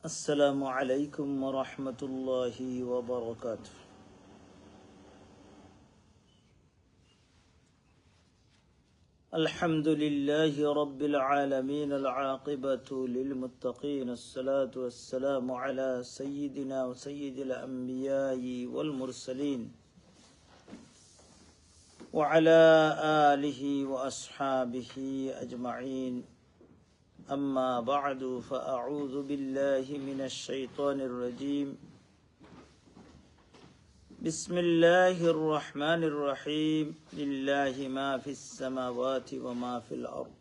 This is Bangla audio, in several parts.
السلام عليكم ورحمة الله وبركاته. الحمد لله رب العالمين، العاقبة للمتقين، الصلاة والسلام على سيدنا وسيد الأنبياء والمرسلين وعلى آله وأصحابه أجمعين. أما بعد، فأعوذ بالله من الشيطان الرجيم. بسم الله الرحمن الرحيم. لله ما في السماوات وما في الأرض.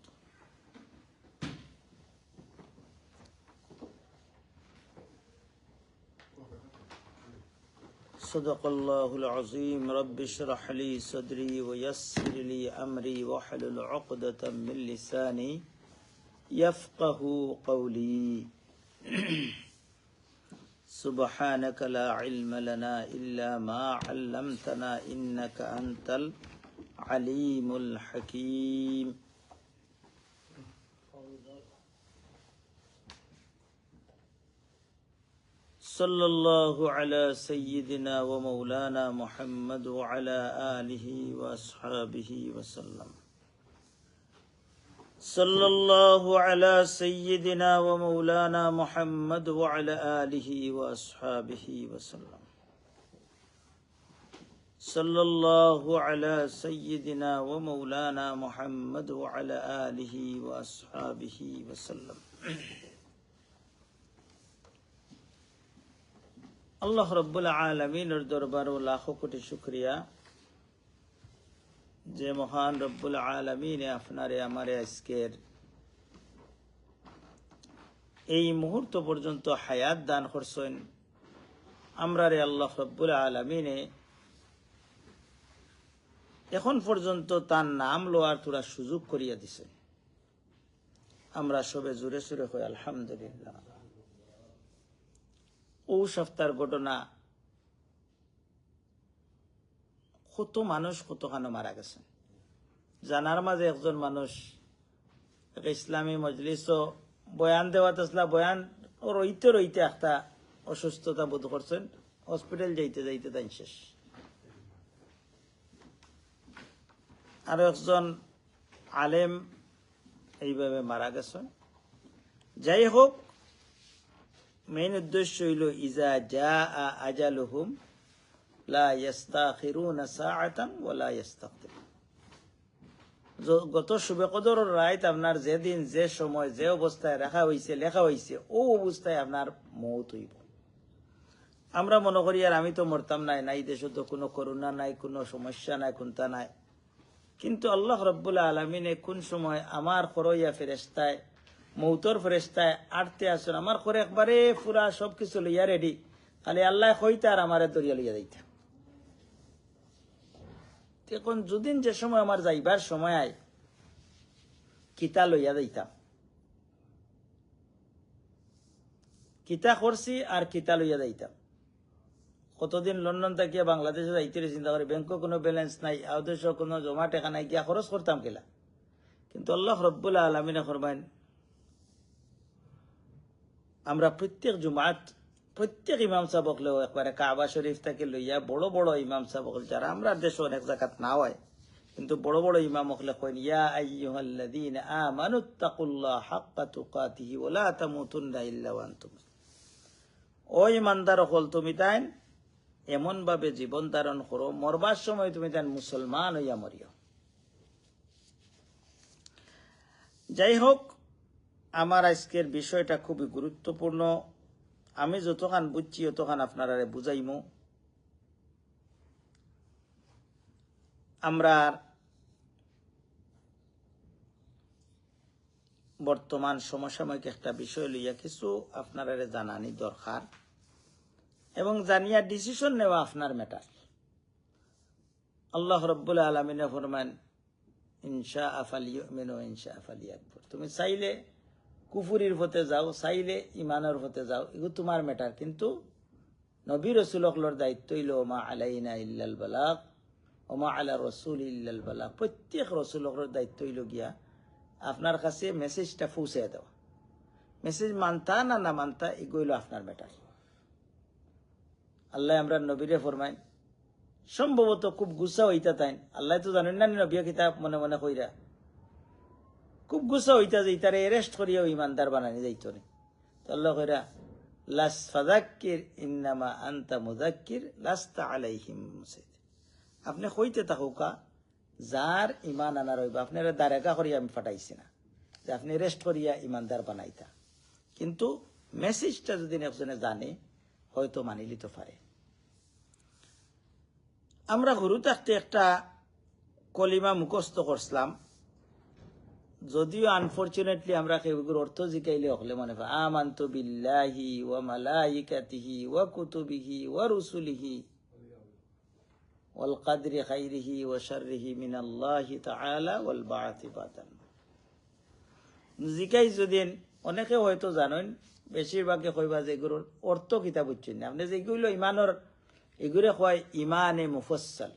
صدق الله العظيم. رب اشرح لي صدري ويسر لي أمري واحلل عقدة من لساني يفقه قولي. سبحانك لا علم لنا إلا ما علمتنا إنك أنت العليم الحكيم. صلى الله على سيدنا ومولانا محمد وعلى آله وأصحابه وسلم. صلى الله على سيدنا ومولانا محمد وعلى آله وأصحابه وسلم. صلى الله على سيدنا ومولانا محمد وعلى آله وأصحابه وسلم. আল্লাহ রব্বুল আলামিনের দরবারে লাখো কোটি শুকরিয়া যে মহান রব্বুল আলামিনে আপনারে আমারে আজকের এই মুহূর্ত পর্যন্ত হায়াত দান করছেন। আমরা রে আল্লাহ রব্বুল আলামিনে এখন পর্যন্ত তার নাম লওয়ার তোরা সুযোগ করিয়া দিছে। আমরা সবে জোরে সুরে হই আলহামদুলিল্লাহ। ও সপ্তাহের ঘটনা, কত মানুষ কতখানো মারা গেছে। জানার মাঝে একজন মানুষ ইসলামী মজলিস বয়ান দেওয়াত আসলা, বয়ান রইতে রইতে একটা অসুস্থতা বোধ করছেন, হসপিটাল যাইতে যাইতে তাই শেষ। আরো একজন আলেম এইভাবে মারা গেছেন। যাই হোক, মেইন উদ্দেশ্য হইল ইজা জা আজালুহুম লা ইস্তাখিরুনা সাআতান ওয়া লা ইস্তাকদিমুন। গত শুবে কদরের রাত আপনার যেদিন যে সময় যে অবস্থায় রাখা হয়েছে লেখা হয়েছে ও অবস্থায় আপনার মৌত হইব। আমরা মনে করি আর আমি তো মরতাম নাই, নাই দেশে তো কোনো করোনা নাই, কোনো সমস্যা নাই, কোনটা নাই। কিন্তু আল্লাহ রব্বুল আলামিনে কোন সময় আমার খরইয়া ফেরেশতায় মৌতর ফেরেশতায় আটতে আসেন, আমার করে একবারে পুরা সবকিছু লইয়া রেডি, খালি আল্লাহ হইতা আর আমারে দরিয়া লইয়া দিতা। এখন যদিন যে সময় আমার যাইবার সময় আয় কিতা লইয়া দিতাম, কিতা করছি আর কিতা লইয়া দিতাম। কতদিন লন্ডন থাকিয়া বাংলাদেশে যাইতে চিন্তা করি, ব্যাংকে কোনো ব্যালেন্স নাই, আউদেশে কোনো জমা টেকা নাই, গিয়া খরচ করতাম কেলা। কিন্তু আল্লাহ রব্বুল আলামিনে ফরমাইন, আমরা প্রত্যেক জুমাত প্রত্যেক ইমাম সাহেবক লেও একবারে কাবা শরীফ থেকে লইয়া বড় বড় ইমাম সাহেবক, যারা আমরা দেশে অনেক জায়গাত না হয় কিন্তু বড় বড় ইমাম হলে কইন, ইয়া আইয়ুহাল্লাযীনা আমানুত্তাকুল্লাহ হাক্কা তুকাতিহি ওয়া লা তামুতুন্না ইল্লা ওয়া আনতুম। ও ইমানদার হল, তুমি তাই এমন ভাবে জীবন ধারণ করো, মরবার সময় তুমি তাই মুসলমান হইয়া মরিও। যাই হোক, আমার আজকের বিষয়টা খুবই গুরুত্বপূর্ণ। আমি যতখান বুঝছি ততখান আপনারা বুঝাইমু। আমরা বর্তমান সমসাময়িক একটা বিষয় লইয়া কিছু আপনারা জানানি দরকার, এবং জানিয়া ডিসিশন নেওয়া আপনার ম্যাটার। আল্লাহ রব্বুল আলামিনে ফরমান, ইনশা আফালিউমিনু ওয়া ইনশা আফালিয়াকফুর। তুমি চাইলে কুফুরির হতে যাও, চাইলে ইমানের হতে যাও, এগুলো তোমার ম্যাটার। কিন্তু নবী রাসূলুল্লাহর দায়িত্ব হইল মা আলাইনা ইল্লাল বালাগ ওয়া মা আলা রাসূল ইল্লাল বালাগ। প্রত্যেক রাসূলের দায়িত্ব হইল গিয়া আপনার কাছে মেসেজটা পৌঁছে দেওয়া। মেসেজ মানতা না না মানতা এগুলো আপনার ম্যাটার। আল্লাহ আমরা নবীরে ফরমাইন, সম্ভবত খুব গুসা হইতা তাই, আল্লাহ তো জানেন না নবী কিতাব মনে মনে কইরা খুব গুসা হইতা যে ইতারে এরেস্ট করিয়াও ইমানদার বানানি যাইতো না। তো আল্লাহ কইরা লাস ফাযাক্কির ইন্নামা আনতা মুযাক্কির লাস্তা আলাইহিম মুসাইদ। আপনি কইতে থাকুকা যার ইমান আনার হইবা, আপনারা দারেকা করিয়া আমি ফাটাইছি না যে আপনি রেস্ট করিয়া ইমানদার বানাইতা, কিন্তু মেসেজটা যদি একজনে জানে হয়তো মানি লিতে পারে। আমরা গরু থাকতে একটা কলিমা মুখস্থ করছিলাম, যদিও আনফরচুনেটলি আমরা কেউগুর অর্থ জিকাইলে হলে মনে হয় আমানতু বিল্লাহি ওয়া মালাইকাতিহি ওয়া কুতুবিহি ওয়া রুসুলিহি ওয়াল কদরি খাইরিহি ওয়া শাররিহি মিনাল্লাহি তাআলা ওয়াল বাআতি বাদান। জিকাই যদি অনেকে হয়তো জানেন, বেশিরভাগে কইবা যে এগুলোর অর্থ কিতাব বুঝছেন না। আপনি যেগুলো ইমানের এগুলো কয় ইমানে মুফাসসাল,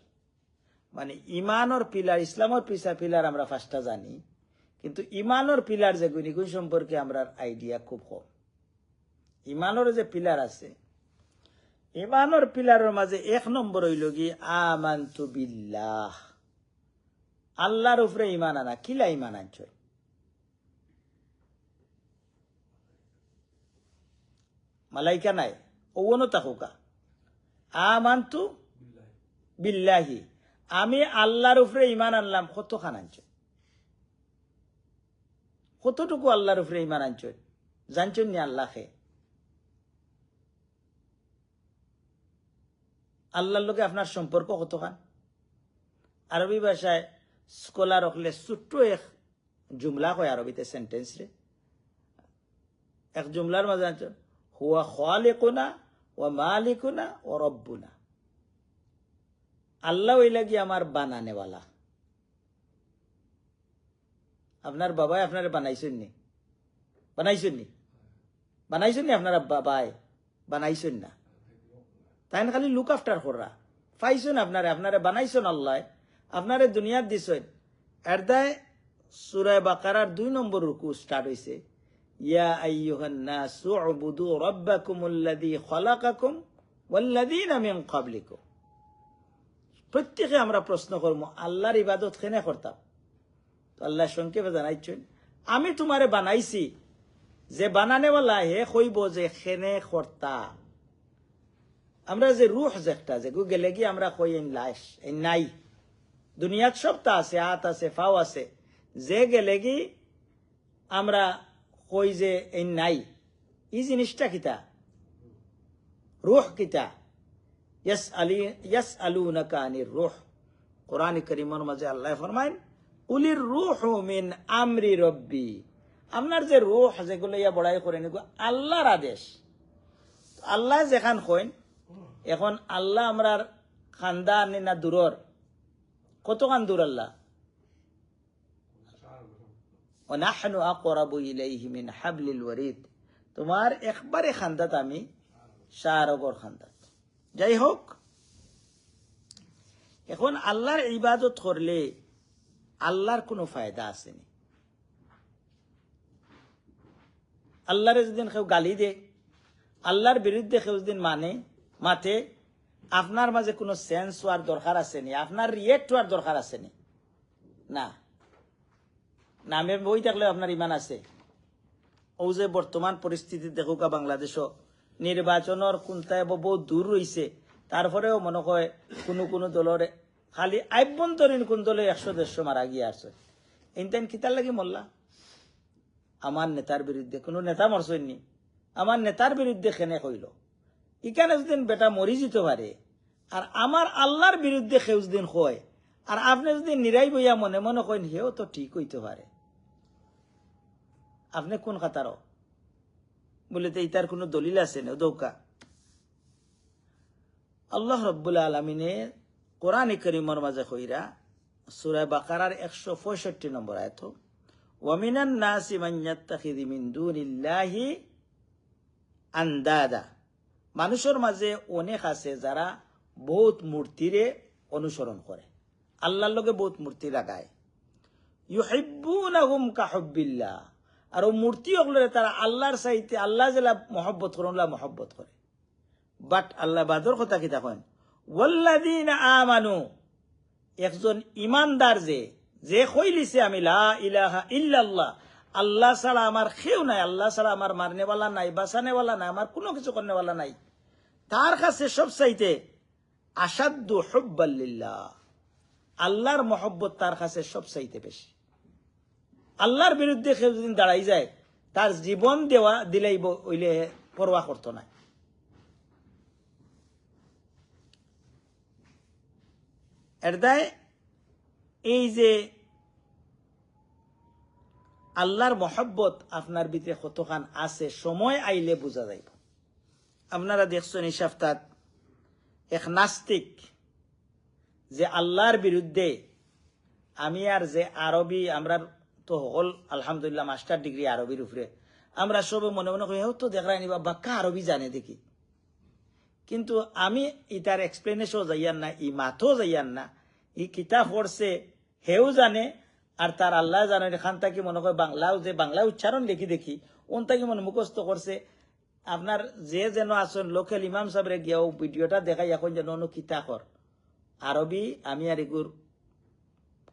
মানে ইমানের পিলার, ইসলামের পিলার আমরা ফার্স্টটা জানি, কিন্তু ইমানের পিলার যেগুলো এগুলো সম্পর্কে আমরা আইডিয়া খুব কম। ইমানের যে পিলার আছে, ইমানের পিলারের মাঝে এক নম্বর হইল কি আমানতু বিল্লাহ, আল্লাহর উপরে ইমান আনা। কিলা ইমান আনছ? মালাইকা নাই, ওনো তাকুকা আমানতু বিল্লাহি, আমি আল্লাহর উপরে ইমান আনলাম। কতখান আনছ? কতটুকু আল্লাহর উপরে ইমান আনছ? জানছেন নি আল্লাহকে? আল্লাহর লোকে আপনার সম্পর্ক কতখান? আরবি ভাষায় স্কলার হলে ছোট্ট এক জুমলা কয় আরবিতে, সেন্টেন্স রে এক জুমলার মাঝে আনছেন হুয়া খালিকুনা ওয়া মালিকুনা ওয়া রব্বুনা। আল্লাহ হইলা কি আমার বানানেওয়ালা। আপনার বাবাই আপনারা বানাইছেন নি? বানাইছেন নি? বানাইছেন নি? আপনারা বাবাই বানাইছেন না, তাই না? খালি লুক আফটার করা পাইছেন আপনারা, আপনারা বানাইছেন আল্লাহ, আপনারা দুনিয়ার দিছেন। এর দায় সূরা বাকারার 2 নম্বর রুকু স্টার্ট হইছে, ইয়া আইয়ুহান নাসু উবুদু রাব্বাকুমুল্লাযী খালাকাকুম ওয়াল্লাযীনা মিন ক্বাবলিকুম। প্রত্যেকে আমরা প্রশ্ন করব আল্লাহর ইবাদত কেনে করতাম? তো আল্লাহ সংক্ষেপে জানাইছেন, আমি তোমারে বানাইছি, যে বানানেওয়ালা হে কইব যে কেনে করতা। আমরা যে রুহ যেটা যে গেলে গিয়ে আমরা কই লাশ নাই, দুনিয়াত সবটা আছে, হাত আছে, ফাও আছে, যে গেলে গি আমরা কই যে এই নাই, এই জিনিসটা কিতা? রুহ কিতা? ইয়াসআলুনাকা আনির রুহ। কোরআন কারীমের মাঝে আল্লাহ ফরমায় কুলির রূহু মিন আমরি রব্বি। আপনার যে রুহ যেগুলো ইয়া বড়াই করেন আল্লাহর আদেশ। আল্লাহ যেখান কইন, এখন আল্লাহ আমরার খানদান না দূরর? কতখান দূর আল্লাহ? ওয়ানাহনু আকরাবু ইলাইহি মিন হাবলিল ওয়ারিদ। তোমার একবারে খানদাত আমি শাহরগর খানদাত। যাই হোক, এখন আল্লাহর ইবাদত করলে আল্লাহর কোনো ফায়দা আসেনি। আল্লাহরে যেদিন কেউ গালি দে, আল্লাহর বিরুদ্ধে কেউ যেদিন মাথে, আপনার মাঝে কোনো সেন্স হওয়ার দরকার আসেনি, আপনার রিয়েক্ট হওয়ার দরকার আসেনি না। নামে বই থাকলে আপনার ইমান আছে। ও যে বর্তমান পরিস্থিতি দেখুকা বাংলাদেশও নির্বাচনের কোনটায় বহুত দূর রয়েছে, তারপরেও মনে হয় কোনো দলের খালি আভ্যন্তরীণ কোন দলে 100-150 মারা গিয়ে আসছে। ইনতেন কিতার লাগি মল্লা? আমার নেতার বিরুদ্ধে কোনো নেতা মরছেননি, আমার নেতার বিরুদ্ধে খেনে কইল, ইখানে যেদিন বেটা মরি যেতে পারে, আর আমার আল্লাহর বিরুদ্ধে সেউজ দিন হয়, আর আপনি যদি নিরাই বইয়া মনে মনে কইন হেও তো ঠিক হইতে পারে, আপনি কোন খাতারও বলে তো ইতার কোনো দলিল আছে না? দৌকা আল্লাহ রব্বুল আলমিনে কোরআন কারীমের মাঝে কইরা সূরা বাকারার 165 নম্বর আয়াত, ওয়ামিনান নাসি মান ইয়াত্তাখিযু মিন দুনিল্লাহি আনদাদা। মানুষের মাঝে অনেক আছে যারা বহুত মূর্তিরে অনুসরণ করে, আল্লাহর লগে বহুত মূর্তি লাগায়। ইউহিব্বুনাহুম কাহুব্বিল্লাহ, আর ও মূর্তি ওগুলো তারা আল্লাহর চাইতে আল্লাহ যেলা মহব্বত করে ওগুলা মহব্বত করে। বাট আল্লাহ বাদর কথা কি তখন ওয়াল্লাযীনা আমানু, একজন ইমানদার যে কইলিছে আমি লা ইলাহা ইল্লাল্লাহ, আল্লাহ ছাড়া আমার কেউ নাই, আল্লাহ ছাড়া আমার মারনেওয়ালা নাই, বাঁচানেওয়ালা নাই, আমার কোনো কিছু করনেওয়ালা নাই, তার কাছে সব চাইতে আসাদ্দু হুব্বাল লিল্লাহ, আল্লাহর মহব্বত তার কাছে সব চাইতে বেশি। আল্লাহর বিরুদ্ধে কেউ যদি দাঁড়াই যায়, তার জীবন দেওয়া দিলেই ওইলে পরোয়া করতো না। এর দায় এই যে আল্লাহর মহব্বত আপনার ভিতরে কতখান আছে, সময় আইলে বোঝা যাইব। আপনারা দেখছেন এই সপ্তাহ এক নাস্তিক যে আল্লাহর বিরুদ্ধে, আমি আর যে আরবি, আমরা তো হল আলহামদুলিল্লাহ মাস্টার ডিগ্রি আরবির উপরে, আমরা সবে মনে মনে করি তো দেখাই নিবা বাক্কা আরবি জানে দেখি, কিন্তু আমি ইটার এক্সপ্লেনেশন যাইয়ান না, ই মাথো যাইয়ান না, ই কিতাব পড়ছে হেও জানে, আর তার আল্লাহ জানে। এখান থেকে মনে করে বাংলাও যে বাংলা উচ্চারণ লিখি দেখি ওন থেকে মনে মুখস্থ করছে। আপনার যে যেন আসুন লোকাল ইমাম সাহেবরে গিয়াও ভিডিওটা দেখাই এখন যেন অন্য কিতা কর আরবি, আমি আর এগুর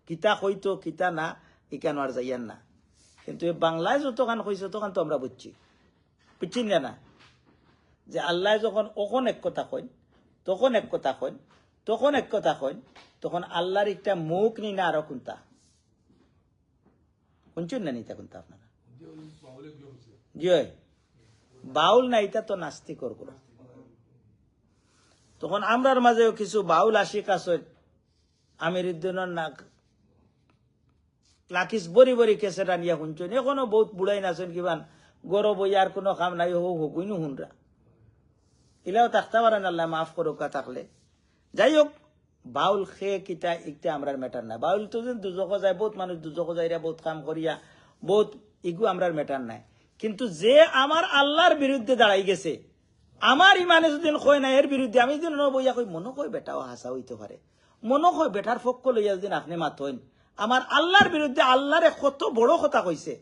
কিতা হইতো কিতা না ইকান আর যাইয়ান না, কিন্তু এই বাংলায় যতখান কইছে তখন তো আমরা বুঝছি না যে আল্লাহ যখন ওখন এক কথা কইন, তখন এক কথা কইন, তখন এক কথা কইন, তখন আল্লাহর একটা মুখ নি না আরো কোনটা শুনছেন না নিতা কোনটা আপনারা জি বাউল না, এটা তো নাস্তিকর গুলো। তখন আমরার মাঝেও কিছু বাউল আশিক আছে, আমির উদ্দিনের না লাকিস বরি বরি কেসেট আনিয়া শুনছেন, এখনো বহুত বুড়াই নাচেন কিবান গরব আর কোনো কাম নাই হকুই নো শুনরা, এলাও থাকতে পারেন, আল্লাহ মাফ করুকা থাকলে। যাই হোক, বাউল খেয়ে কিতা একটা আমরার ম্যাটার নাই। বাউল তো দুজক যায়, বহুত মানুষ দুজক যাইরা বহুত কাম করিয়া বহুত ইগু আমরার ম্যাটার নাই। কিন্তু যে আমার আল্লাহর বিরুদ্ধে দাঁড়াই গেছে, আমার ইমানে যদি কয় না এর বিরুদ্ধে, আমি যদি বইয়া কই মনে কই বেটাও হাসা হইতে পারে, মনে কই বেটার পক্ষ লইয়া যদি আপনি মাথইন, আমার আল্লাহর বিরুদ্ধে আল্লাহরে কত বড় কথা কইছে।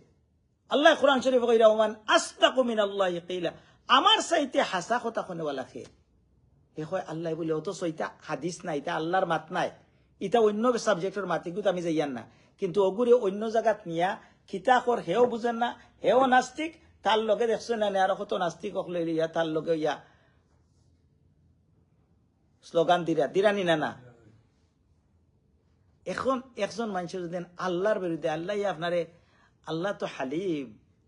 আল্লাহ কোরআন শরীফে কইরা ওমান আসতাকু মিনাল্লাহি কিলা, আমার চাইতে হাসা কথা কোনেওয়ালা কে এ হয় আল্লাহ বলে, অত সইটা হাদিস নাই, এটা আল্লাহর মাত নাই, এটা অন্য সাবজেক্টের মাত, এগুলো আমি যাইয়ান না। কিন্তু ওগুলি অন্য জায়গাত নিয়া খিতা কর, হেও বুঝেন না, হেও নাস্তিক, তার লগে দেখছেন না আর কত নাস্তিক ইয়া তার লগে ইয়া স্লোগান দিরানি না। এখন একজন মানুষের যদি আল্লাহর বিরুদ্ধে, আল্লাহ আপনারে, আল্লাহ তো হালিম,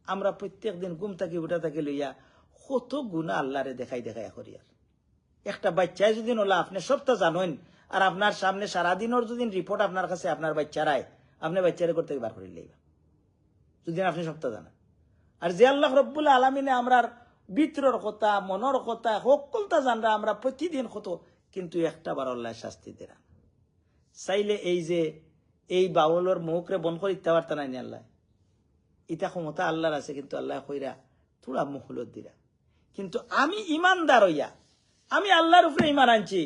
আমরা প্রত্যেক দিন ঘুম থাকি উঠা থাকি লইয়া কত গুণা আল্লাহরে দেখাই করি। আর একটা বাচ্চায় যদি নলা আপনি সবটা জানেন, আর আপনার সামনে সারাদিনের যদি রিপোর্ট আপনার কাছে আপনার বাচ্চারায়, আপনি বাচ্চারে করতে বার করে লইবা যদি আপনি সবটা জানেন। আর যে আল্লাহ রব্বুল আলমিনে আমরার ভিতরের কথা, মনের কথা সকলটা জানরা আমরা প্রতিদিন কত, কিন্তু একটা বার আল্লাহ শাস্তি দেরা চাইলে এই যে এই বাউলের মুখরে বন করে ইত্যা পারতা নাই আল্লাহ, ইটা ক্ষমতা আল্লাহর আছে, কিন্তু আল্লাহ কইরা থোড়া মুখলত দিরা। কিন্তু আমি ইমানদার হইয়া আমি আল্লাহর উপরে ইমান আনছি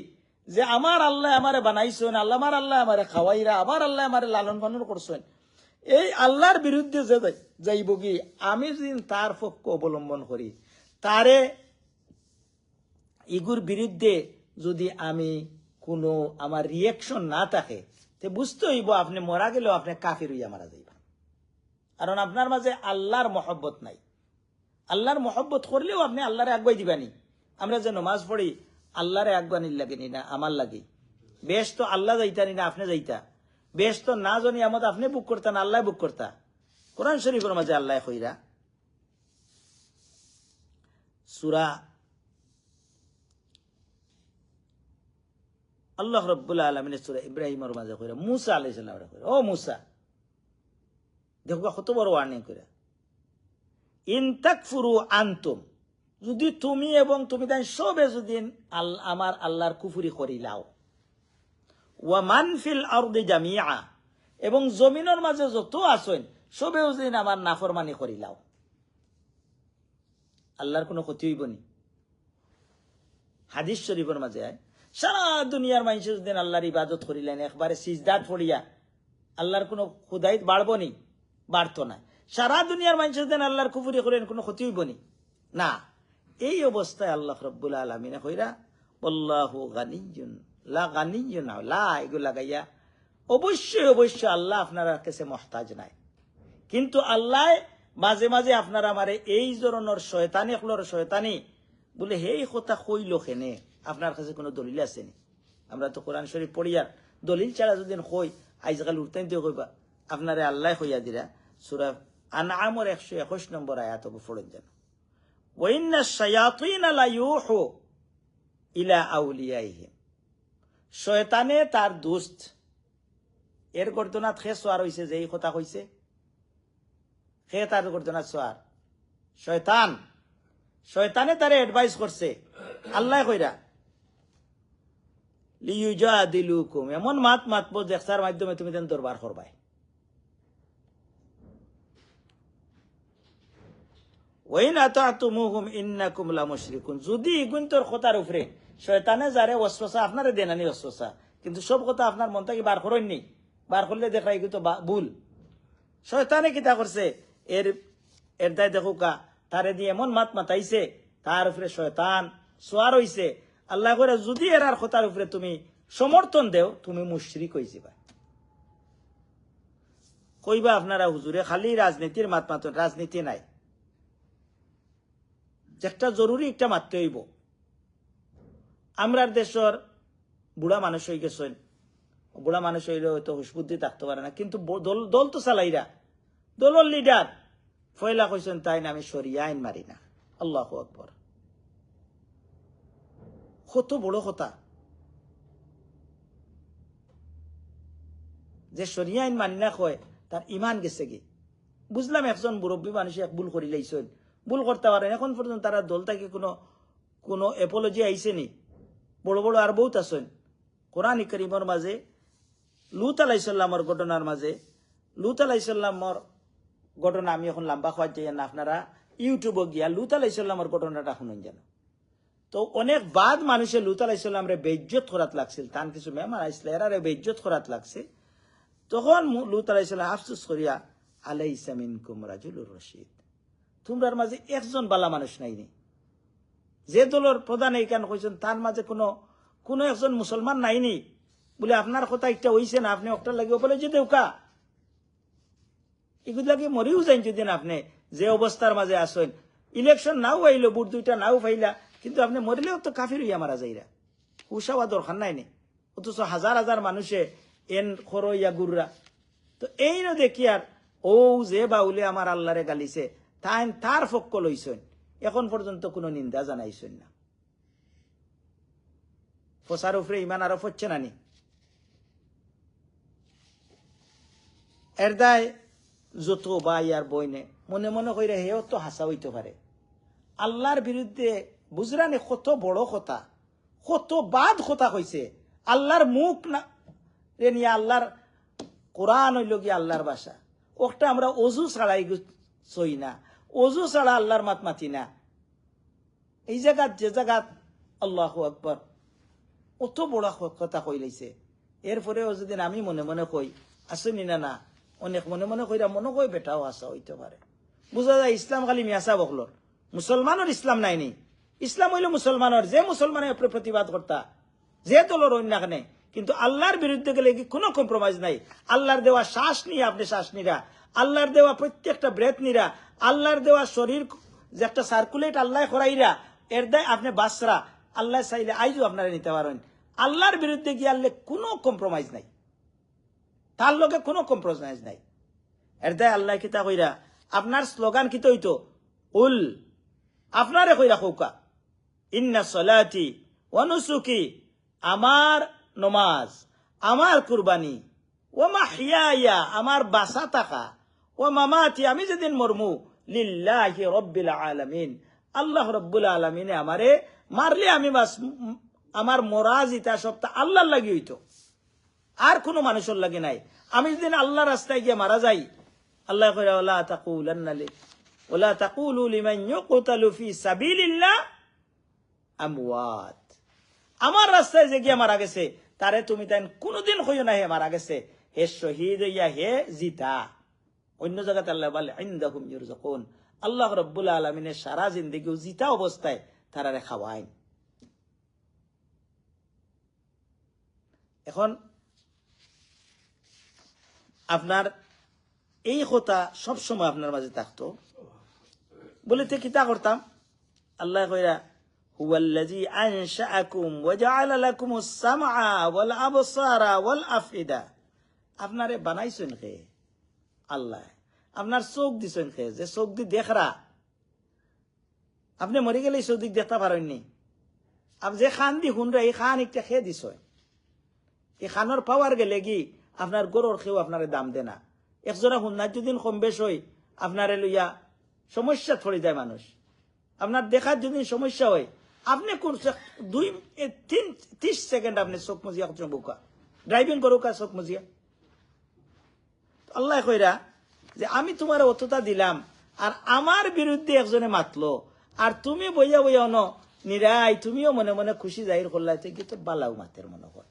যে আমার আল্লাহ আমারে বানাইছেন, আমার আল্লাহ আমারে খাওয়াইরা, আমার আল্লাহ আমারে লালন পালন করছেন, এই আল্লাহর বিরুদ্ধে যে যাইব কি, আমি যদি তার পক্ষ অবলম্বন করি, তারে ইগুর বিরুদ্ধে যদি আমি কোনো আমার রিয়েকশন না থাকে, তে বুঝতে হইব আপনি মরা গেলেও আপনি কাফির হইয়া মারা যাইবা, কারণ আপনার মাঝে আল্লাহর মহব্বত নাই। আল্লাহর মহব্বত করলেও আপনি আল্লাহরে আগুয়াই দিবানি। আমরা যে নমাজ পড়ি আল্লাহরে আগুয়ানির লাগেনি না আমার লাগে, বেশ তো আল্লাহ যাইতানি না আপনি যাইতা, বেশ তো না জানি আমদ আপনি বুক করতেন, আল্লাহ বুক করতা। কোরআন শরীফের মাঝে আল্লাহ কইরা সূরা আল্লাহ রাব্বুল আলামিনের সূরা ইব্রাহিমের মাঝে কইরা মুসা আলাইহিস সালামের কইরা, ও মুসা, দেখো কত বড় ওয়ার্নিং কইরা, ইন তাকফুরু আনতুম, যদি তুমি এবং তুমি তাই সবে যদি আমার আল্লাহর কুফরি করিলাও, ওয়া মান ফিল আরদি জামিআ, এবং জমিনের মাঝে যত আছেন সবেও যদি আমার নাফরমানি করিলাও, আল্লাহর কোনো ক্ষতি হইব নি? হাদিস শরীফের মাঝে সারা দুনিয়ার মানুষের যদি আল্লাহর ইবাদত করিলেন একবারে সিজদাত পড়িয়া, আল্লাহর কোনো খুদাইত বাড়বো নি? বাড়তো না। সারা দুনিয়ার মানুষের দেন আল্লাহর কুফরি করেন, কোনো ক্ষতি হইব না। এই অবস্থায় আল্লাহ রব্বুল আলামিনে কইরা আল্লাহু গানিয়্যুন লা গানিয়্যুন লা, এগুলো লাগাইয়া অবশ্যই আল্লাহ আপনার কাছে মুহতাজ নাই। কিন্তু আল্লাহ মাঝে মাঝে আপনার আমারে এই ধরনের শয়তানি বলে হেই কথা কইল খেনে, আপনার কাছে কোনো দলিল আছে নি? আমরা তো কোরআন শরীফ পড়িয়ার দলিল ছাড়া যদি কই আজকাল উঠতেন দিয়ে কইবা আপনারে আল্লাহ কইয়া দিরা। সূরা আনআমের 121 নম্বর আয়াত পড়েন যেন, ওয়াইন্না শায়াতিনা লা ইউহু ইলা আউলিয়াইহিম, শয়তানে তার দোস্ত এর গর্দনাত খে সোয়ার হইছে, যে এই কথা কইছে খে তার গর্দনাত সোয়ার শয়তানে তারে অ্যাডভাইস করছে। আল্লাহ কইরা লিয়ুজাদিলুকুম, এমন মাতবো দেখছার মাধ্যমে তুমি তেন দরবার করবাই। ওয়াইন আতাতুমুহুম ইন্নাকুম লামুশরিকুন, যদি ইগুনতর কথার উপরে শয়তানে যারে ওয়াসওয়াসা আপনারে দেনানি ওয়াসওয়াসা, কিন্তু সব কথা আপনার মন থেকে বার করেননি, বার করলে দেখা এগুলো তো ভুল। শয়তানে কিতা করছে, এর দায় দেখুকা তারে দিয়ে এমন মাতাইছে, তার উপরে শয়তান সোয়ার হইছে। আল্লাহ করে যদি এরার কথার উপরে তুমি সমর্থন দেও, তুমি মুশরিক হয়ে যাবা। কইবা আপনারা হুজুরে খালি রাজনীতির মাতমাতন, রাজনীতি নাই, যেটা জরুরি একটা মারতে হইব। আমরার দেশের বুড়া মানুষ হয়ে গেছেন, বুড়া মানুষ হইলে হয়তো হুশবুদ্ধি থাকতে পারে না, কিন্তু দল তো চালাইরা, দলের লিডার ফয়লা কইছেন তাই না আমি শরিয়া আইন মারি না। আল্লাহু আকবার, কত বড় কথা যে শরিয়া আইন মানি না কয় তার ইমান গেছে কি। বুঝলাম একজন মুরব্বী মানুষ এক ভুল করি লাইছেন, ভুল করতে পারেন, এখন পর্যন্ত তারা দল থেকে কোনো এপোলজি আইছে নি। বড় বড় আর বহুত আছেন কোরআন কারীমের মাঝে লূত আলাইহিস সালামের ঘটনার মাঝে, লূত আলাইহিস সালামের ঘটনা আমি এখন লম্বা খাওয়া যাই না, আপনারা ইউটিউবে গিয়া লূত আলাইহিস সালামের ঘটনাটা শুনুন যেন। তো অনেক বাদ মানুষে লূত আলাইহিস সালামরে বেইজ্জত করাত লাগছিল, তান কিছু মেহমান আইসলে এরারে বেইজ্জত করাত লাগছে। তখন লূত আলাইহিস সালাম আফসোস করিয়া আলাইসা মিনকুম রাজুলুর রশিদ, তোমরার মাঝে একজন বালা মানুষ নাইনি। যে দলের প্রধান এই কেন কইছেন তার মাঝে কোনো একজন মুসলমান নাইনি বলে আপনার কথা একটা হইছে না, আপনি একটা লাগে বলে যে দেউকা এগুলো লাগে মরিও যাইন যদি না আপনি যে অবস্থার মাঝে আসেন। ইলেকশন নাও আইলো, বুট দুইটা নাও পাইলা, কিন্তু আপনি মরিলেও তো কাফির হইয়া মারা যাইরা, হুসাওয়া দরকার নাইনি। অথচ হাজার হাজার মানুষে এন খরইয়া গুররা। তো এই ন দেখি আর ও যে বাউলে আমার আল্লাহরে গালিছে তার পক্ষ লইছেন, এখন পর্যন্ত কোনো নিন্দা জানাইছেন না। ফসার উপরে ইমান আরোপ হচ্ছে না নি? এর দায় যত ভাই আর বইনে মনে মনে কইরা হেও তো হাসা হইতে পারে। আল্লাহর বিরুদ্ধে বুঝরানি কত বড় কথা, কত বাদ কথা কইছে। আল্লাহর মুখ না রে নিয়ে, আল্লাহর কোরআন হইল গিয়ে আল্লাহর ভাষা, ওটা আমরা অজু ছাড়াই সই না, অজু ছাড়া আল্লাহর মাতি না। এই জায়গাত যে জায়গাত আল্লাহু আকবার অত বড় কথা কই লাইছে, এরপরেও যদি আমি মনে মনে কই আসেনি না, অনেক মনে মনে কইরা মনে কই বেটাও আসা হইতে পারে। বুঝা যায় ইসলাম খালি মিয়াসা বকলর, মুসলমানের ইসলাম নাইনি। ইসলাম হইল মুসলমানের, যে মুসলমানের উপরে প্রতিবাদ করতা, যে দলের অন্যাখানে, কিন্তু আল্লাহর বিরুদ্ধে গেলে কি কোনো কম্প্রোমাইজ নাই। আল্লাহর দেওয়া শ্বাস নিয়ে আপনি শ্বাস নিরা, আল্লাহর দেওয়া প্রত্যেকটা ব্রেথ নিরা, আল্লাহর দেওয়া শরীর যে একটা সার্কুলেট আল্লাহ করাইরা, এর দায় আপনি বাসরা আল্লাহ চাইলে আইজও আপনারা নিতে পারেন। আল্লাহর বিরুদ্ধে গিয়ে আল্লাহ কোনো কম্প্রোমাইজ নাই, তার লগে কোনো কম্প্রোমাইজ নাই। এর দায় আল্লাহ কিতা কইরা আপনার স্লোগান কিতা হইতো, উল আপনারে কইরা কৌকা ইন্না সলাতি ওয়া নুসুকি, আমার নমাজ, আমার কুরবানি, ও মাহিয়ায়া আমার বাসা থাকা, ও মামাতি আমি যেদিন মরমু, লিল্লাহি রব্বিল আলামিন আল্লাহ রব্বুল আলামিনে আমারে মারলে আমি বাস আমার মরাজিতা সবটা আল্লাহর লাগি হইতো, আর কোনো মানুষের লাগে নাই। আমি যেদিন আল্লাহ রাস্তায় গিয়ে মারা যাই, আল্লাহ কইরা ওয়ালা তাকুলান্না ওয়ালা তাকুলু লিমান ইউকতালু ফি সাবিলিল্লাহ আমওয়াত, আমার রাস্তায় যে গিয়া মারা গেছে তারে তুমি তাই কোনদিন কইও না হে মারা গেছে, হে শহীদ হইয়া হে জিতা। অন্য জায়গাতে আল্লাহ বলে ইনদাহুম ইউরযাকুন, আল্লাহ রাব্বুল আলামিনের সারা জিন্দেগি জিতা অবস্থায় তারারে খাওয়ায়। এখন আপনার এই কথা সবসময় আপনার মাঝে থাকতো, বলে তে কিতা করতাম, আল্লাহ কইরা হুয়াল্লাযী আনশাআকুম ওয়া জাআলা লাকুমুস সামআ ওয়াল আবসারা ওয়াল আফইদা, আপনারে বানাইছেন কে আল্লাহ, আপনার চোখ দিছেন কে, যে চোখ দি দেখরা, আপনি মরে গেলে চোখ দিক দেখতে পারেননি, আপ যে খান দি শুনরা এই খান একটা খেয়ে দিছ, এই খানোর পাওয়ার গেলে কি আপনার গরুর খেয়েও আপনার দাম দে না। একজোড়া হুন্নার যদি কম বেশ হয় আপনারে লইয়া সমস্যা পড়ে যায় মানুষ, আপনার দেখার যদি সমস্যা হয় আপনি কোন 2-30 সেকেন্ড আপনি চোখ মজিয়া বোকা ড্রাইভিং করুকা চোখ মজিয়া। আল্লাহ কইরা যে আমি তোমার অতটা দিলাম আর আমার বিরুদ্ধে একজনে মাতলো, আর তুমি বইয়া বইয়া ন নিরাই তুমিও মনে মনে খুশি জাহির করলাই, কি তোর বালাও মাতের মনে হয়।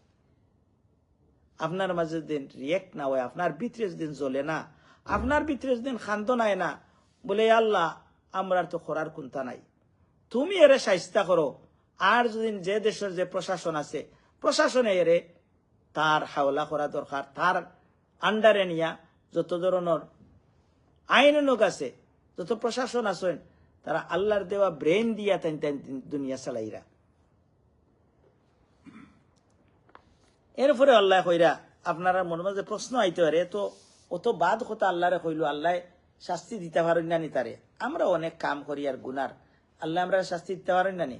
আপনার মাঝে দিন রিয়েক্ট না হয়, আপনার ভিতরে দিন জ্বলে না, আপনার ভিতরে দিন খান্ত নাই না, বলে আল্লাহ আমরা তো করার কোনটা নাই, তুমি এরে শাইস্তা করো। আর যদি যে দেশের যে প্রশাসন আছে প্রশাসনে এরে তার হাওলা করা দরকার, তার আন্ডারে নিয়া যত ধরনের আইনক আছে, যত প্রশাসন আছেন, তারা আল্লাহর দেওয়া ব্রেন দিয়া তেন দুনিয়া চালাইরা। এরপরে আল্লাহ কইরা আপনারা মনে মাঝে প্রশ্ন আইতে পারে, তো অত বাদ কথা আল্লাহরে কইল, আল্লাহ শাস্তি দিতে পারেন না নি তারে, আমরা অনেক কাম করি আর গুনার, আল্লাহ আমরা শাস্তি দিতে পারেন না নি,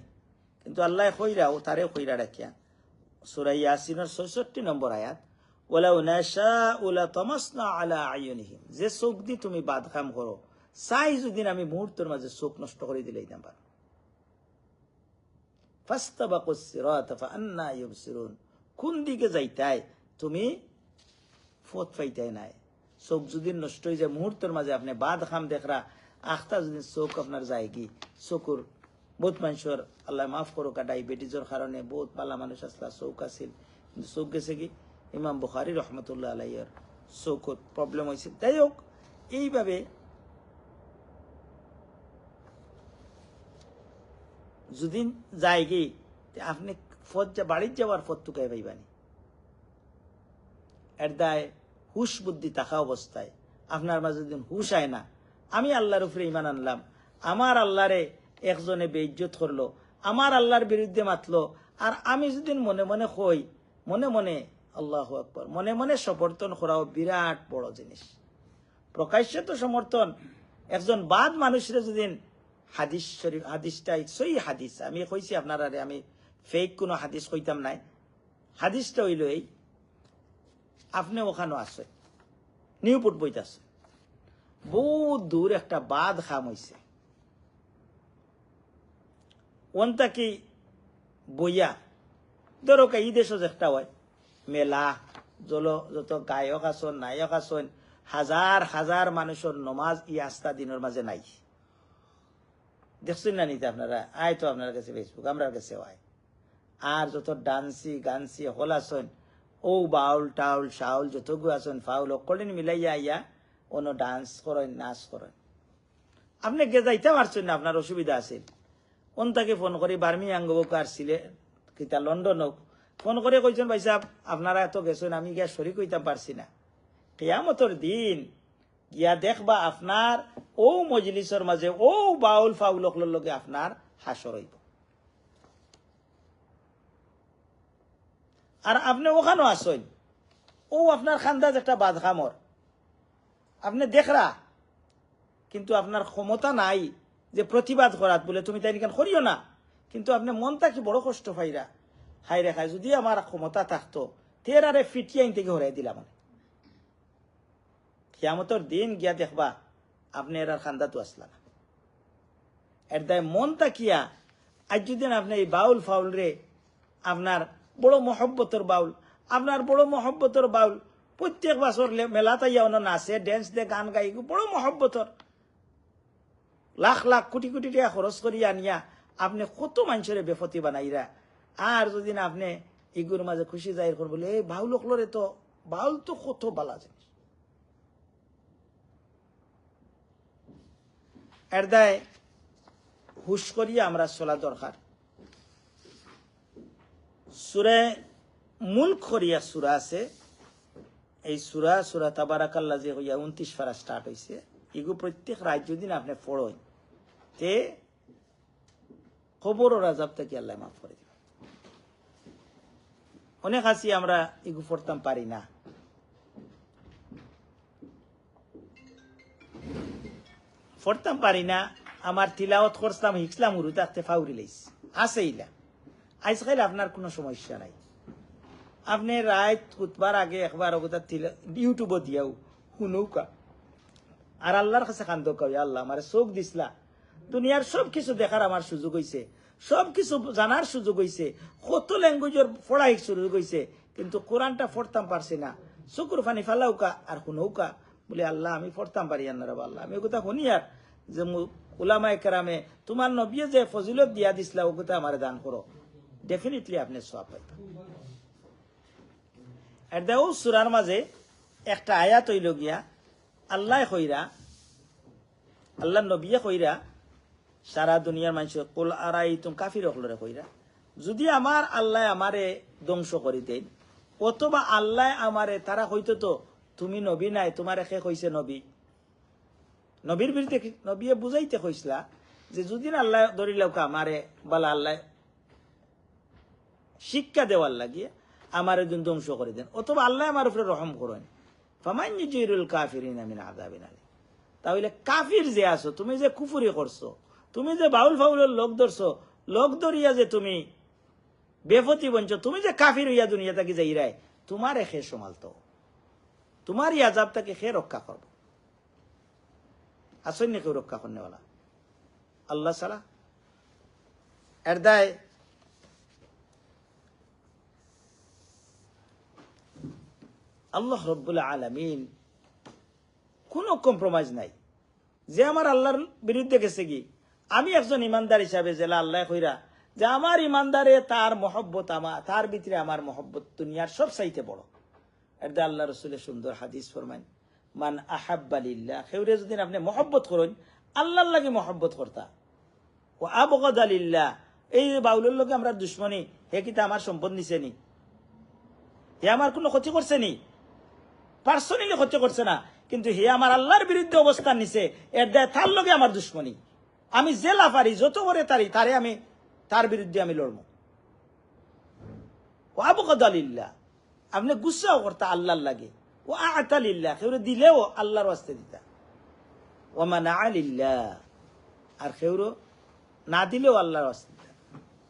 কিন্তু আল্লাহ কইরা ও তারে কইরা রাখিয়া সূরা ইয়াসিনের 66 নম্বর আয়াত, ওয়ালাউ নাশাউ লাতামাসনা আলা আয়ুনিহিম, যে চোখ দি তুমি বাদ কাম করো, চাই যদি আমি মুহূর্তের মাঝে চোখ নষ্ট করে দিলেই না পার। ফাস্তাবাকুস সিরাত ফাআন্না ইউবসিরুন, কোন দিকে যাইতাই তুমি ফত পাইতাই নাই, চোখ যদি নষ্ট হয়ে যায় মুহূর্তের মাঝে আপনি বাদ খাম দেখরা, আখতা যদি চোখ আপনার যায় কি, চকুর বহুত মানুষের আল্লাহ মাফ করো ডায়াবেটিসের কারণে বহুত পালা মানুষ আসলা চোখ আছিল, কিন্তু চোখ গেছে কি, ইমাম বুখারী রহমতুল্লাহ আলাইহির চোখের প্রবলেম হয়েছে। যাই হোক, এইভাবে যদি যায় কি আপনি বাড়ির যাওয়ার পথ টুকাই পাইবানি। এর দায় হুশ বুদ্ধি থাকা অবস্থায় আপনার মাঝে যদি হুশ আয় না, আমি আল্লাহর উপরে ইমান আনলাম, আমার আল্লাহরে একজনে বেইজ্জত করলো, আমার আল্লাহর বিরুদ্ধে মাতলো, আর আমি যদি মনে মনে কই, মনে মনে আল্লাহু আকবার, মনে মনে সমর্থন করাও বিরাট বড় জিনিস। প্রকাশ্যে তো সমর্থন, একজন বাদ মানুষের যদি হাদিস শরীফ, হাদিসটাই সই হাদিস, আমি কইছি আপনারা, আমি ফেক কোনো হাদিস কইতাম নাই, হাদিসটা হইল এই, আপনি ওখানে আছে নিউপুট বইতাছে, বহুত দূর একটা বাদ খাম হইছে, ওনটা কি বইয়া ধরো এই দেশ একটা হয় মেলা, যত গায়ক আসন নায়ক আসন, হাজার হাজার মানুষের নমাজ ই আস্থা দিনের মাঝে নাই, দেখছেন না নিতে আপনারা, আয় তো আপনার কাছে ফেসবুক, আমরা কাছে আয়, আর যত ডান্সি গানসি হল আসন, ও বাউল টাউল শাউল যতগুলো আসন ফাউল অকলেন মিলাইয়া আইয়া অন্য ডান্স করেন, নাচ করেন, আপনি গে যাইতে পারছেন না, আপনার অসুবিধা আছে, তাকে ফোন করি বার্মিয়াঙ্গ আর কিতা লন্ডন হোক, ফোন করে কইছেন ভাই সাহেব আপনারা এত গেছেন, আমি গিয়া শরীক হইতাম পারছি না, কিয়ামতের দিন গিয়া দেখবা আপনার ও মজলিসের মাঝে ও বাউল ফাউল অকলের লগে আপনার হাসর হইব, আর আপনি ওখানেও আসেন, ও আপনার খান্দাজ একটা বাদখামর, আপনি দেখরা, কিন্তু আপনার ক্ষমতা নাই যে প্রতিবাদ করাত, বলে তুমি তাই নিকান করিও না, কিন্তু আপনি মনটা কি বড় কষ্ট পাইরা, হাই রেখায় যদি আমার ক্ষমতা থাকতো তেরারে ফিটিয়ে আইন থেকে হরাই দিলাম, কিয়ামতের দিন গিয়া দেখবা আপনি এর খান্দা তো আসলা না, এর দায় মন তাকিয়া আজ যদি আপনি এই বাউল ফাউল রে, আপনার বড় মহব্বতর বাউল, আপনার বড় মহব্বতর বাউল প্রত্যেক বছর মেলাতে ইয়া নাচে ড্যান্স দে গান গাই, বড় মহব্বতর লাখ লাখ কোটি কোটি টাকা খরচ করি আনিয়া আপনি কত মানুষের বেফতি বানাইরা, আর যদি না আপনি এগুলোর মাঝে খুশি জাহির করবো, এই বাউল অকলরে তো বাউল তো কত বালা জিনিস, এর দায় হুশ করিয়া আমরা চলা দরকার। সূরা মুলক করিয়া সূরা আছে, এই সূরা তাবারাকাল্লাহ যে হইয়া 29 পারা স্টার্ট হইছে, এগু প্রত্যেক রাত যদি আপনি পড়েন তে কবর ও আযাব থেকে আল্লাহ মাফ করে দিবেন। অনেক আছি আমরা এগু পড়তাম পারি না, আমার তিলাওয়াত করতাম হিকসলাম উরু থাকতে ফাউরি লাইছি আছে ইলা। আজ খাইলে আপনার কোনো সমস্যা নাই, আপনি রাত খুতবার আগে একবার অবতার ইউটিউব দিয়াও শুনৌকা আর আল্লাহর কাছে কান্দ কই, আল্লাহ আমার চোখ দিসলা, দুনিয়ার সব কিছু দেখার আমার সুযোগ হইছে, সব কিছু জানার সুযোগ হইছে, কত ল্যাঙ্গুয়েজের পড়াই সুযোগ হইছে, কিন্তু কোরআনটা পড়তাম পারছি না। চকুর ফানি ফালাউকা আর শুনৌকা বলে, আল্লাহ আমি পড়তাম পারি না রে আল্লাহ। আমি ওগুতা শুনি আর যে উলামায়ে কেরামে তোমার নবী যে ফজিলত দিয়া দিসলা ওগুতা আমার দান করো, ডেফিনেটলি আপনি সওয়াব পাইবেন। আর দেও সূরার মাঝে একটা আয়াত হইল গিয়া আল্লাহ কইরা, আল্লাহ নবিয়ে কইরা সারা দুনিয়ার মানুষ কুল আরাইতুম কাফির হলরে কইরা, যদি আমার আল্লাহ আমারে ধ্বংস করি দেন অথবা আল্লাহ আমারে, তারা হইতো তো তুমি নবী নাই, তোমার একে কইছে নবী, নবীর বিরুদ্ধে নবিয়ে বুঝাইতে কইসলা যে যদি আল্লাহ ধরিলেও আমারে বলা আল্লাহ শিক্ষা দেওয়ার লাগিয়ে আমার ধ্বংস করে দেন, অথবা আল্লাহ আমার উপরে রহম করেন, ফামান ইউজিরুল কাফিরিনা মিন আযাবিন আলীম। তাহলে কাফির যে আছো, তুমি যে কুফরি করছো, তুমি যে বাউল ফাউলের লোক ধরছো, লোক ধরিয়া যে তুমি বেফতি বঞ্চ, তুমি যে কাফির হইয়া দুনিয়া থাকি যাইরাই, তোমার খে সমালতো, তোমার এই আযাবটাকে খে রক্ষা করবো। আসেন না কেউ রক্ষা করনেওয়ালা আল্লাহ ছাড়া। এর দায় আল্লাহ রব্বুল আলামিন কোনো কম্প্রোমাইজ নাই। যে আমার আল্লাহর বিরুদ্ধে গেছে কি, আমি একজন ইমানদার হিসাবে জেলা আল্লাহ কইরা যে আমার ইমানদারে তার মহব্বত, আমার তার ভিতরে আমার মহব্বত দুনিয়ার সব চাইতে বড়। এর দা আল্লাহ রসুলের সুন্দর হাদিস ফরমান, মান আহাব্বা লিল্লাহ, কেউরে যদি আপনি মহব্বত করেন আল্লাহর লাগে মহব্বত করতা, ও আবগাদা লিল্লাহ, এই বাউলের লোকে আমরা দুশ্মনী, হে কিতা আমার সম্পদ নিছে নি, হে আমার কোনো ক্ষতি করছে নি, পার্সোনালি ক্ষতি করছে না, কিন্তু হে আমার আল্লাহর বিরুদ্ধে অবস্থান নিছে, এর দায় তার লগে আমার দুশ্মনী, আমি যে লাফারি যত বড় তারে আমি তার বিরুদ্ধে আমি লড়ব। ও আবগাদা লিল্লাহ, আপনি গুসাও করতা আল্লাহর লাগে, ও আতা লিল্লাহ, কেউরে দিলেও আল্লাহর ওয়াস্তে দিতা, ও মানা লিল্লাহ, আর কেউরো না দিলেও আল্লাহর ওয়াস্তে দিতা,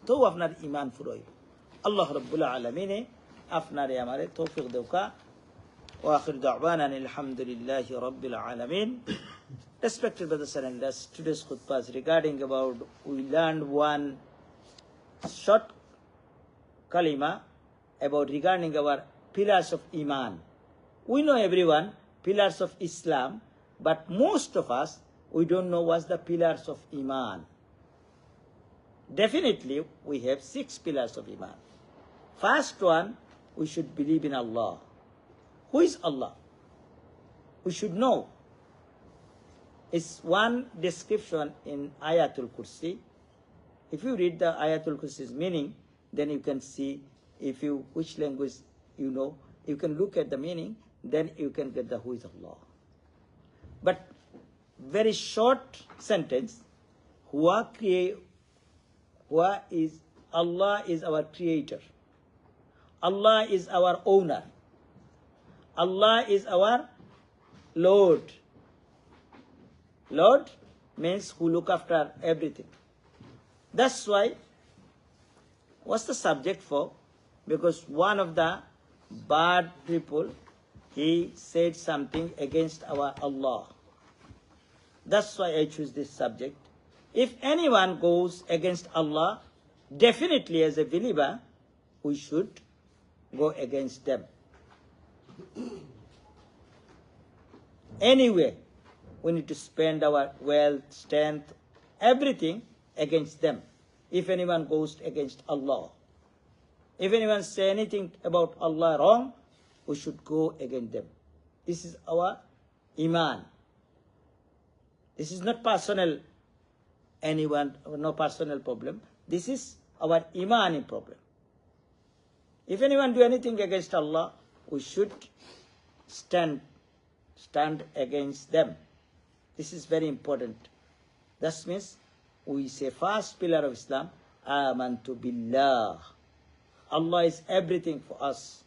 তো আপনার ইমান ফুরোই। আল্লাহ রাব্বুল আলামিনে আপনারে আমারে তৌফিক দেওকা। وآخر دعوانا الحمد لله رب العالمين. Respected brothers and sisters, today's khutbah is regarding about, we learned one short kalima about regarding our pillars of Iman. We know everyone pillars of Islam, but most of us, we don't know what's the pillars of Iman. Definitely, we have 6 pillars of Iman. First one, we should believe in Allah. Who is Allah? We should know. It's one description in Ayatul Kursi. If you read the Ayatul Kursi's meaning, then you can see which language you know. You can look at the meaning, then you can get the who is Allah. But very short sentence, Allah is our creator. Allah is our owner. Allah is our Lord. Lord means who look after everything. That's why, what's the subject for? Because one of the bad people, he said something against our Allah. That's why I choose this subject. If anyone goes against Allah, definitely as a believer, we should go against them. Anyway, we need to spend our wealth, strength, everything against them. If anyone goes against Allah, if anyone say anything about Allah wrong, we should go against them. This is our Iman. This is not personal anyone, no personal problem. This is our imani problem. If anyone do anything against Allah, we should stand against them. This is very important. That means we say first pillar of Islam, amantu billah. Allah is everything for us.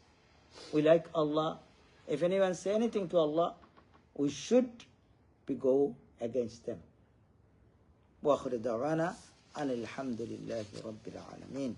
We like Allah. If anyone say anything to Allah, we should go against them. وآخر دعوانا أن الحمد لله رب العالمين.